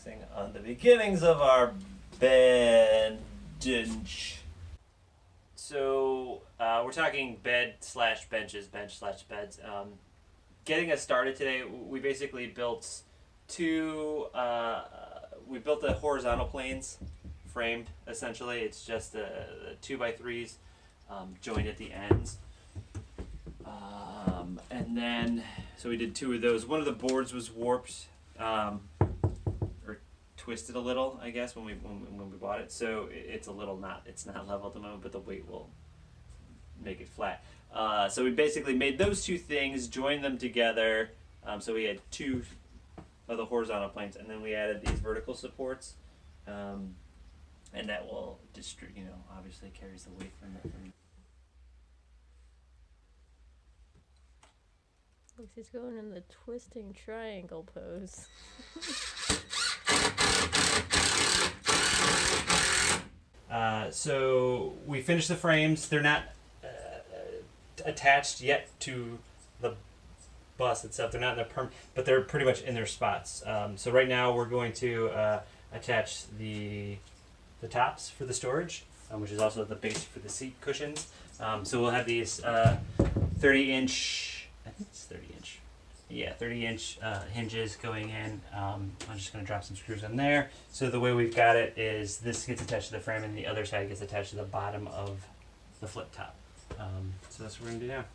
relaxing on the beginnings of our bendage. So we're talking bed/benches, bench/beds. Getting us started today, we basically built we built the horizontal planes, framed essentially. It's just the 2x3s joined at the ends. And then, so we did 2 of those. One of the boards was warped, or twisted a little, I guess, when we bought it. So it's a little it's not level at the moment, but the weight will make it flat. So we basically made those 2 things, joined them together. So we had 2 of the horizontal planes, and then we added these vertical supports, and that will obviously carries the weight from the. He's going in the twisting triangle pose. So we finished the frames. They're not attached yet to the bus itself. They're not in their but they're pretty much in their spots. So right now we're going to attach the tops for the storage, which is also the base for the seat cushions. So we'll have these 30-inch. I think it's 30-inch. Yeah, 30-inch hinges going in. I'm just going to drop some screws in there. So the way we've got it is this gets attached to the frame and the other side gets attached to the bottom of the flip top. So that's what we're going to do now.